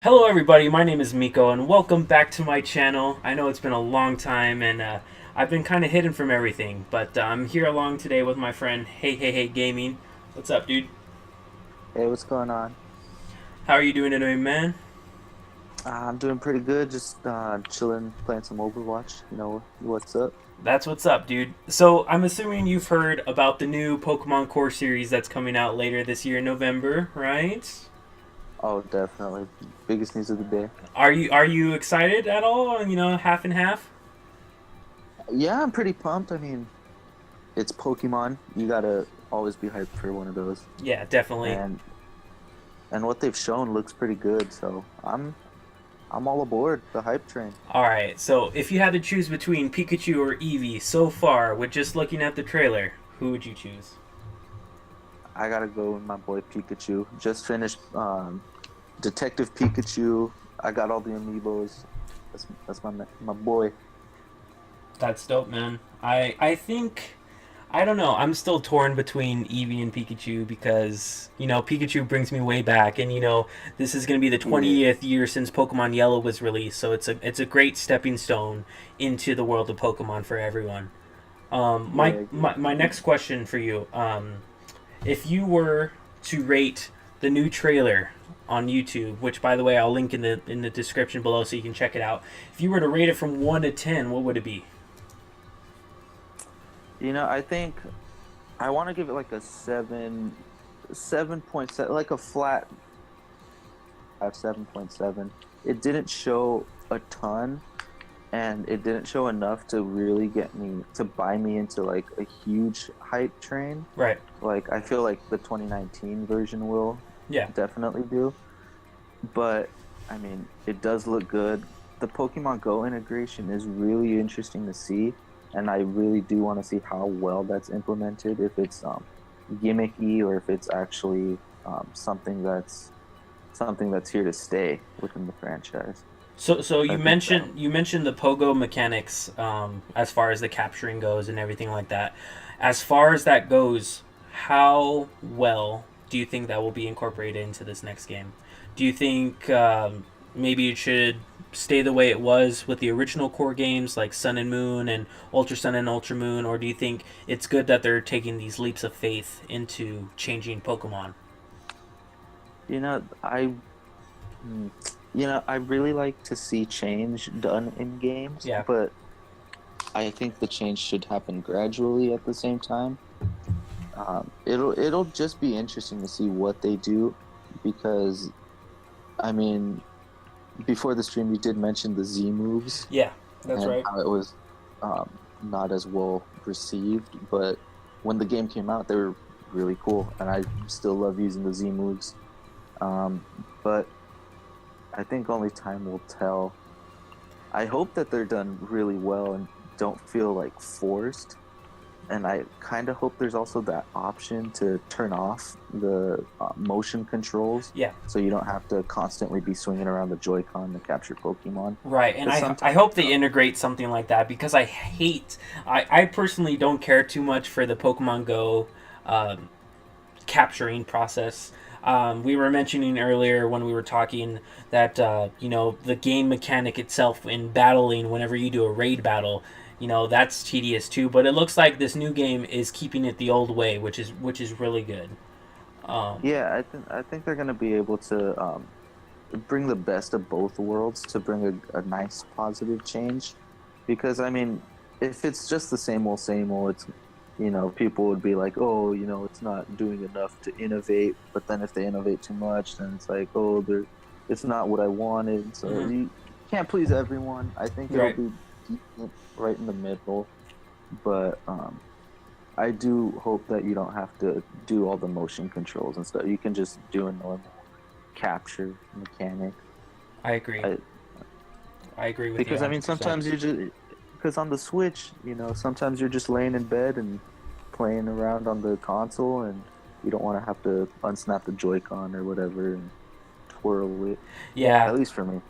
Hello everybody, my name is Meeko and welcome back to my channel. I know it's been a long time and I've been kind of hidden from everything, but I'm here along today with my friend Hey Gaming. What's up, dude? Hey, what's going on? How are you doing today, man? I'm doing pretty good. Just chilling, playing some Overwatch. You know what's up? That's what's up, dude. So I'm assuming you've heard about the new Pokemon Core series that's coming out later this year in November, right? Oh, definitely. Biggest news of the day. Are you excited at all? Half and half? Yeah, I'm pretty pumped. I mean, it's Pokemon. You gotta always be hyped for one of those. Yeah, definitely. And what they've shown looks pretty good. So I'm all aboard the hype train. All right, so if you had to choose between Pikachu or Eevee so far, with just looking at the trailer, who would you choose? I gotta go with my boy Pikachu. Just finished Detective Pikachu. I got all the amiibos. That's my boy. That's dope, man. I think I don't know. I'm still torn between Eevee and Pikachu because Pikachu brings me way back, and this is going to be the Yeah, 20th year since Pokemon Yellow was released, so it's a great stepping stone into the world of Pokemon for everyone. yeah, My next question for you, if you were to rate the new trailer on YouTube, which by the way I'll link in the description below so you can check it out. If you were to rate it from 1 to 10, what would it be? I think I want to give it like a 7.7, like a flat 7.7. It didn't show a ton, and it didn't show enough to really get me to buy me into like a huge hype train. Right. Like I feel like the 2019 version will Yeah. definitely do, but I mean, it does look good. The Pokemon Go integration is really interesting to see, and I really do want to see how well that's implemented. If it's gimmicky or if it's actually something that's here to stay within the franchise. So I you think that. mentioned the pogo mechanics as far as the capturing goes and everything like that. As far as that goes, how well do you think that will be incorporated into this next game? Do you think maybe it should stay the way it was with the original core games like Sun and Moon and Ultra Sun and Ultra Moon, or do you think it's good that they're taking these leaps of faith into changing Pokemon? You know, I hmm, I really like to see change done in games, Yeah. but I think the change should happen gradually at the same time. It'll just be interesting to see what they do because I mean, before the stream, you did mention the Z moves Yeah, that's and right. how it was not as well received, but when the game came out, they were really cool, and I still love using the Z moves. Um, but I think only time will tell. I hope that they're done really well and don't feel like forced. And I kind of hope there's also that option to turn off the motion controls Yeah. so you don't have to constantly be swinging around the Joy-Con to capture Pokemon. Right, and Because I sometimes, hope they integrate something like that because I personally don't care too much for the Pokemon Go um, capturing process. We were mentioning earlier when we were talking that the game mechanic itself in battling whenever you do a raid battle, that's tedious too. But it looks like this new game is keeping it the old way, which is really good. Um, yeah, I think they're going to be able to bring the best of both worlds to bring a nice positive change. Because I mean, if it's just the same old, it's people would be like, oh, it's not doing enough to innovate. But then if they innovate too much, then it's like, oh, it's not what I wanted. So mhm. you can't please everyone. I think it'll Right. be decent right in the middle, but I do hope that you don't have to do all the motion controls and stuff. You can just do a normal capture mechanic. I agree. I, I agree with you because I mean, 100%. sometimes you just because on the Switch, sometimes you're just laying in bed and playing around on the console, and you don't want to have to unsnap the Joy-Con or whatever and twirl it. Yeah, At least for me.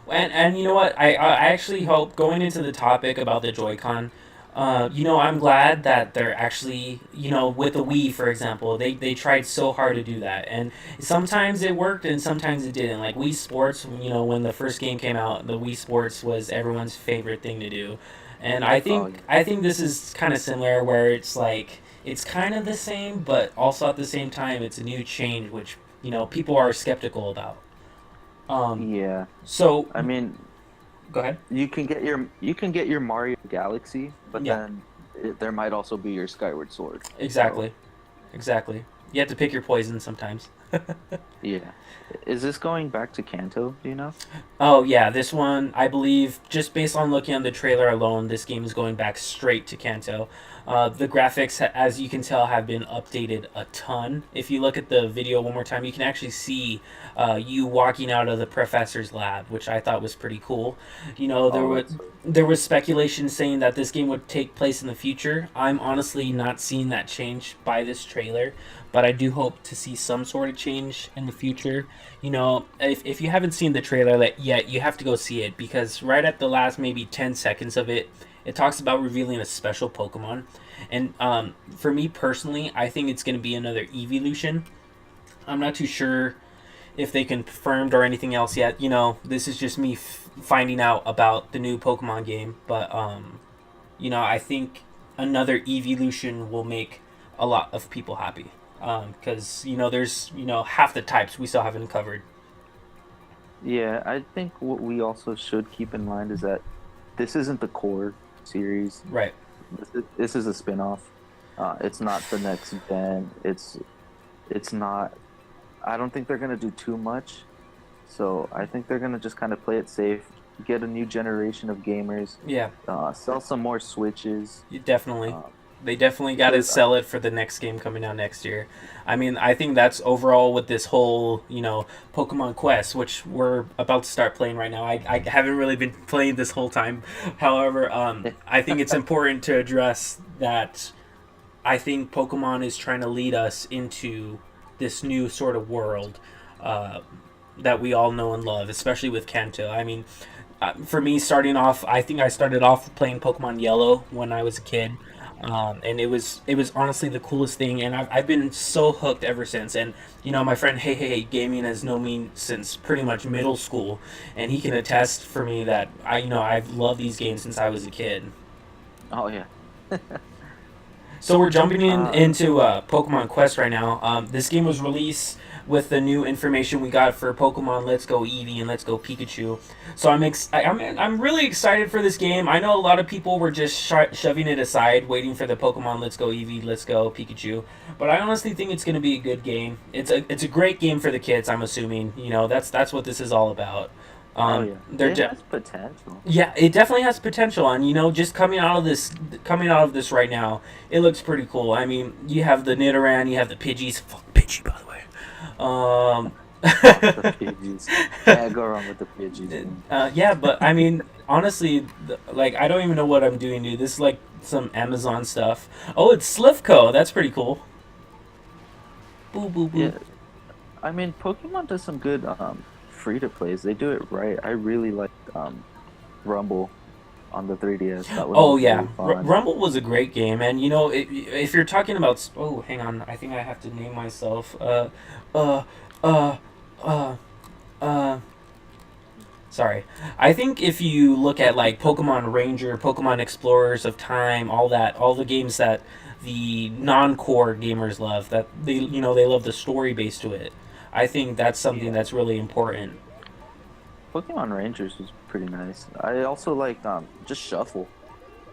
and you know what? I actually hope going into the topic about the Joy-Con. I'm glad that they're actually, with the Wii, for example, they tried so hard to do that. And sometimes it worked and sometimes it didn't. Like Wii Sports, when the first game came out, the Wii Sports was everyone's favorite thing to do. And I Oh think yeah. I think this is kind of similar where it's like it's kind of the same, but also at the same time it's a new change which, people are skeptical about. Um, Yeah. so I mean, go ahead. you can get your Mario Galaxy, but Yeah, then there might also be your Skyward Sword. So exactly. Exactly. You have to pick your poison sometimes. yeah. Is this going back to Kanto? Do you know? Oh yeah, this one I believe just based on looking at the trailer alone, this game is going back straight to Kanto. The graphics, as you can tell, have been updated a ton. If you look at the video one more time, you can actually see you walking out of the professor's lab, which I thought was pretty cool. Oh, that's so There was speculation saying that this game would take place in the future. I'm honestly not seeing that change by this trailer, but I do hope to see some sort of change in the future. If you haven't seen the trailer yet, you have to go see it because right at the last maybe 10 seconds of it, it talks about revealing a special Pokemon. And for me personally, I think it's going to be another Evolution. I'm not too sure if they confirmed or anything else yet. This is just me finding out about the new Pokemon game. But, I think another Evolution will make a lot of people happy. Because, there's, half the types we still haven't covered. Yeah, I think what we also should keep in mind is that this isn't the core series. Right. This is a spin-off. It's not the next gen. It's not. I don't think they're gonna do too much. So I think they're gonna just kind of play it safe, get a new generation of gamers, Yeah. sell some more Switches. You definitely. Uh, They definitely got to because sell it for the next game coming out next year. I mean, I think that's overall with this whole, Pokemon Quest, which we're about to start playing right now. I haven't really been playing this whole time. However, I think it's important to address that I think Pokemon is trying to lead us into this new sort of world uh, that we all know and love, especially with Kanto. I mean, for me, starting off, I think I started off playing Pokemon Yellow when I was a kid, and it was honestly the coolest thing, and I've been so hooked ever since. And my friend Hey Gaming has known me since pretty much middle school, and he can attest for me that I've loved these games since I was a kid. oh yeah. So we're jumping Uh, into Pokemon Quest right now. This game was released with the new information we got for Pokemon Let's Go Eevee and Let's Go Pikachu. So I'm really excited for this game. I know a lot of people were just shoving it aside, waiting for the Pokemon Let's Go Eevee, Let's Go Pikachu. But I honestly think it's going to be a good game. It's a great game for the kids. I'm assuming. That's what this is all about. oh yeah. They're It de- has potential. yeah, it definitely has potential, and just coming out of this right now, it looks pretty cool. I mean, you have the Nidoran, you have the Pidgeys. Fuck Pidgey, by the way. Um, The Pidgeys. Can't go wrong with the Pidgeys, man. yeah, but I mean, honestly, like I don't even know what I'm doing, dude. This is like some Amazon stuff. Oh, it's Slivco. That's pretty cool. Boo boo boo. Yeah. I mean, Pokemon does some good free to plays. They do it right. I really like Rumble on the 3DS. That one Oh was really yeah, fun. Rumble was a great game, and if you're talking about, oh, hang on, I think I have to name myself. Uh, uh, uh, uh. Sorry, I think if you look at like Pokemon Ranger, Pokemon Explorers of Time, all that, all the games that the non-core gamers love, that they love the story base to it. I think that's something Yeah. that's really important. Pokemon Rangers was pretty nice. I also like just Shuffle.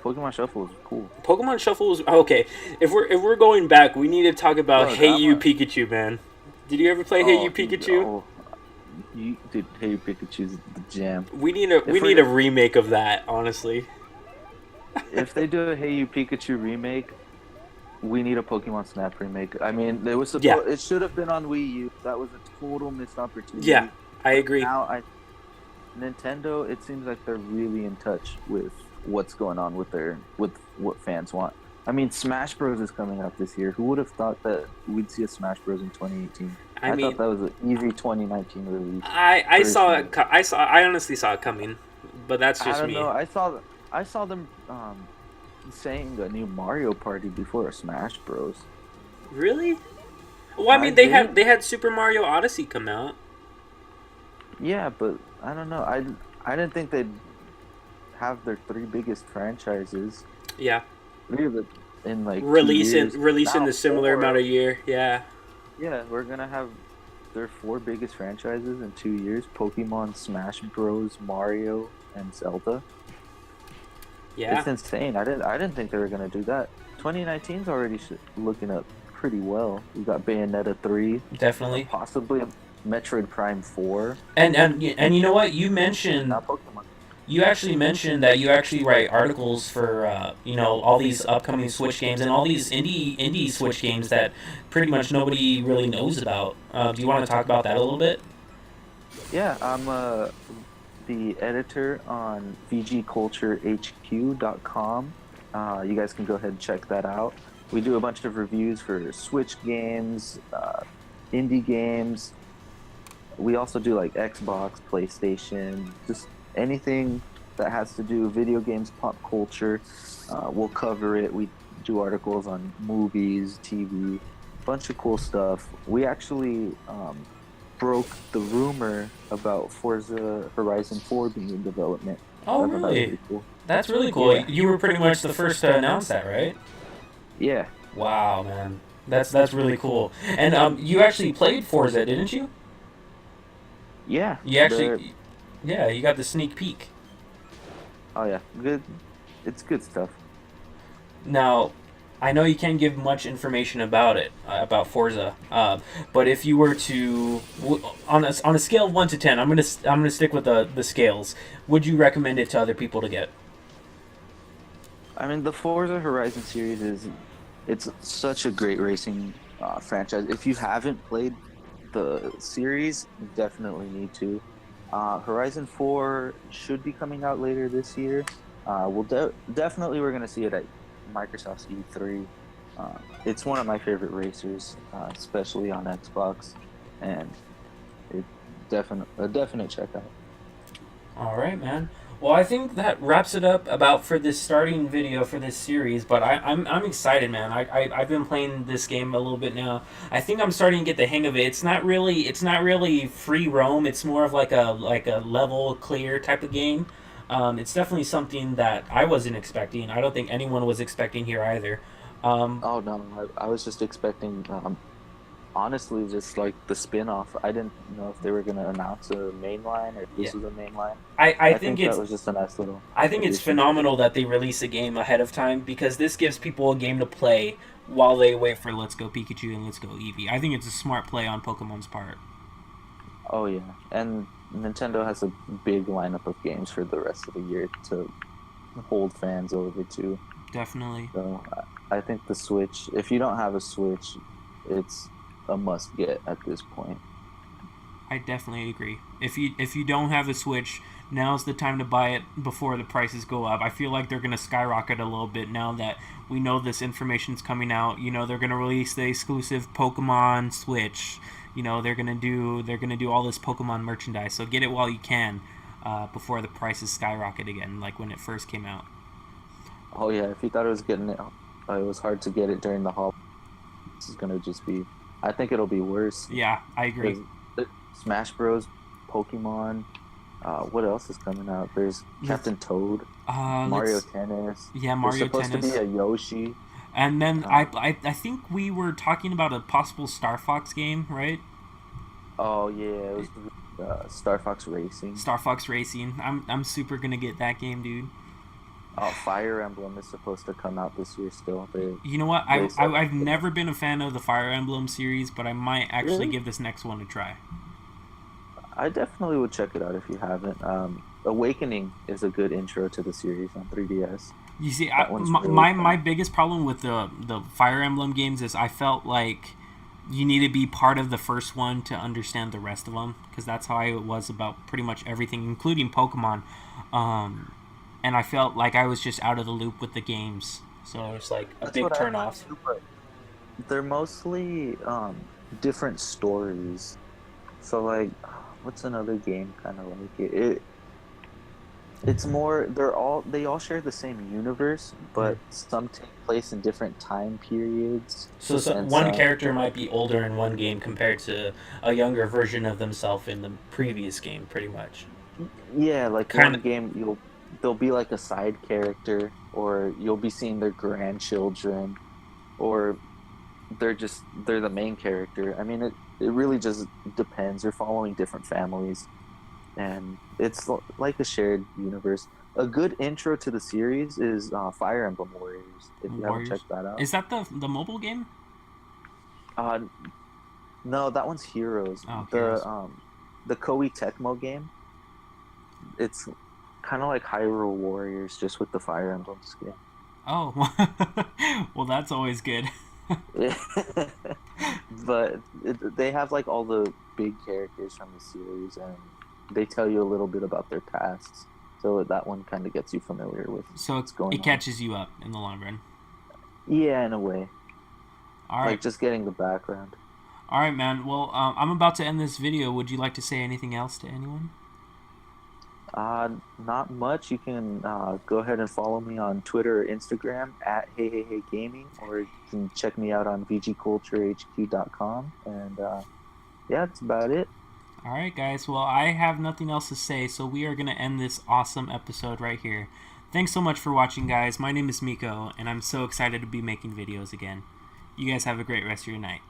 Pokemon Shuffle was cool. Pokemon Shuffle was okay. If we're going back, we need to talk about Bro, Hey that You one. Pikachu, man. Did you ever play Hey You Pikachu? Oh, dude, hey, Pikachu's the jam. We need a we If need a we remake of that, honestly. if they do a Hey You Pikachu remake, we need a Pokemon Snap remake. I mean, Yeah, it should have been on Wii U. That was a total missed yeah, opportunity. I But agree. now Nintendo, it seems like they're really in touch with what's going on with what fans want. I mean, Smash Bros is coming out this year. Who would have thought that we'd see a Smash Bros in 2018? I I thought mean, that was an easy 2019 release. I saw Personally, it. I honestly saw it coming, but that's I just don't me. know. I saw them saying a new Mario Party before a Smash Bros. Really? Well, I I mean, they did. had they had Super Mario Odyssey come out. Yeah, but I don't know. I didn't think they'd have their three biggest franchises Yeah, three of it in like 2 years. releasing Now the similar amount four. of year. Yeah, Yeah, we're gonna have their four biggest franchises in 2 years: Pokemon, Smash Bros, Mario, and Zelda. yeah, It's insane. I didn't think they were gonna do that. 2019's already looking up pretty well. We got Bayonetta 3, definitely. possibly Metroid Prime 4, And you know what? and now Pokemon. You actually mentioned that you actually write articles for all these upcoming Switch games and all these indie Switch games that pretty much nobody really knows about. Do you want to talk about that a little bit? Yeah, I'm the editor on vgculturehq.com. You guys can go ahead and check that out. We do a bunch of reviews for Switch games, indie games. We also do like Xbox, PlayStation, just anything that has to do with video games, pop culture. We'll cover it. We do articles on movies, TV, bunch of cool stuff. We actually broke the rumor about Forza Horizon 4 being in development. Oh, I thought that was really? pretty cool. That's really cool. Yeah, You were pretty much the first to announce that, right? yeah, Wow, man. That's really cool. And you actually played Forza, didn't you? yeah. You actually, yeah, you got the sneak peek. Oh yeah, good. It's good stuff. Now, I know you can't give much information about it, about Forza, but if you were to, on a scale of 1 to 10, I'm gonna stick with the scales. Would you recommend it to other people to get? I mean, the Forza Horizon series it's such a great racing franchise. If you haven't played the series, you definitely need to. Horizon 4 should be coming out later this year. Definitely we're gonna see it at Microsoft's E3. It's one of my favorite racers, especially on Xbox, and it a definite check out. All right, man. Well, I think that wraps it up about for this starting video for this series. But I'm excited, man. I've been playing this game a little bit now. I think I'm starting to get the hang of it. It's not really free roam. It's more of like a level clear type of game. It's definitely something that I wasn't expecting. I don't think anyone was expecting here either. Um, Oh no, I was just expecting honestly, just like the spin-off. I didn't know if they were gonna announce a main line or if yeah, this was a main line. I I think think that it's was just a nice little I think it's addition. phenomenal that they release a game ahead of time because this gives people a game to play while they wait for Let's Go Pikachu and Let's Go Eevee. I think it's a smart play on Pokemon's part. Oh yeah, and Nintendo has a big lineup of games for the rest of the year to hold fans over too. Definitely. So I think the Switch, if you don't have a Switch, it's a must get at this point. I definitely agree. If you don't have a Switch, now's the time to buy it before the prices go up. I feel like they're gonna skyrocket a little bit now that we know this information's coming out. You know, they're gonna release the exclusive Pokemon Switch. You know, they're gonna do all this Pokemon merchandise. So get it while you can, before the prices skyrocket again, like when it first came out. Oh yeah, if you thought it was getting it, it was hard to get it during the holidays. This is gonna just be. I think it'll be worse Yeah, I agree. because Smash Bros, Pokemon. What else is coming out? There's Captain Toad, Mario Let's Tennis. Yeah, There's Mario supposed to be Tennis. a Yoshi. And then Um, I think we were talking about a possible Star Fox game, right? oh yeah, it was Star Fox Racing. Star Fox Racing. I'm super gonna get that game, dude. Oh, Fire Emblem is supposed to come out this year still. You know what? They said I've it. never been a fan of the Fire Emblem series, but I might actually Really? give this next one a try. I definitely would check it out if you haven't. Awakening is a good intro to the series on 3DS. You see, That one's really my fun. biggest problem with the Fire Emblem games is I felt like you need to be part of the first one to understand the rest of them, because that's how I was about pretty much everything, including Pokemon. Um, and I felt like I was just out of the loop with the games, so it's like a That's big what I turn find off. too, but they're mostly different stories. So like, what's another game kind of like it? It's more they all share the same universe, Mm. but some take place in different time periods, So and one some character might be older in one game compared to a younger version of themselves in the previous game, pretty much. yeah, like Kind one of. game they'll be like a side character, or you'll be seeing their grandchildren, or they're the main character. I mean, it really just depends. You're following different families, and it's like a shared universe. A good intro to the series is Fire Emblem Warriors. If you haven't Warriors. checked that out, Is that the mobile game? uh, no, that one's Heroes. Oh, Heroes. The Koei Tecmo game. It's kind of like Hyrule Warriors, just with the Fire Emblem skin. Oh, well, that's always good. But they have like all the big characters from the series, and they tell you a little bit about their pasts. So that one kind of gets you familiar with So what's going it on. catches you up in the long run. Yeah, in a way, All right. like just getting the background. All right, man. Well, I'm about to end this video. Would you like to say anything else to anyone? Not much. You can go ahead and follow me on Twitter or Instagram at Hey Gaming, or you can check me out on vgculturehq.com. And yeah, that's about it. All right, guys. Well, I have nothing else to say, so we are going to end this awesome episode right here. Thanks so much for watching, guys. My name is Meeko, and I'm so excited to be making videos again. You guys have a great rest of your night.